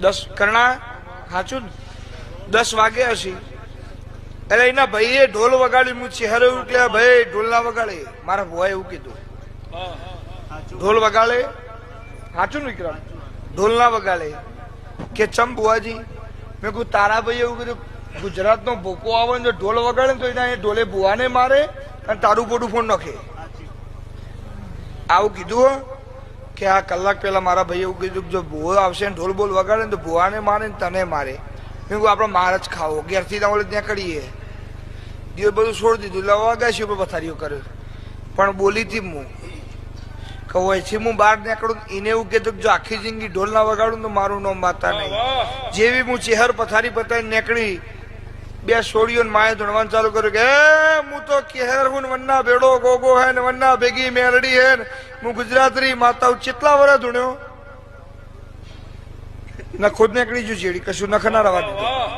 10 કરણા સાચું ને 10 વાગે હશે એટલે એના ભાઈએ ઢોલ વગાડ્યું. હું ચહેરો એટલે ભાઈ ઢોલ ના વગાડે. મારા ભુવાએ એવું કીધું ઢોલ વગાડે. સાચું ને વિક્રમ? ઢોલ ના વગાડે કે ચમ બુઆજી? મેં કહ્યું તારા ભાઈ એવું કીધું ગુજરાત નો ભૂકો આવે ને ઢોલ વગાડે તો એના ઢોલે બુઆને મારે અને તારું પોટું ફોન નાખે. આવું કીધું કે આ કલાક પહેલા મારા ભાઈ એવું કીધું જો ભૂવો આવશે ને ઢોલ બોલ વગાડે ને તો ભુવાને મારે ને તને મારે. મેં કહું આપણે માર જ ખાવો ઘેરથી ના વળે ત્યાં કરીએ. દિવસ બધું છોડી દીધું એટલે વાગાશી ઉપર પથારીઓ કર્યો. પણ બોલી હતી હું કહેવાયથી હું બહાર નીકળું એને એવું કીધું જો આખી જિંદગી ઢોલ ના વગાડું તો મારું નામ માતા નહીં. જેવી હું ચહેર પથારી પતાવી નીકળી બે છોડીઓ માએ ધણવાનું ચાલુ કર્યું કે હું તો કેહર હું વન્ના ભેડો ગોગો હે ને વન્ના ભેગી મેરડી હે હું ગુજરાતરી માતા કેટલા વર્ષ ધૂણ્યો ના ખુદ નીકળી જુ ચેડી કશું નખ ના રવા દીધું.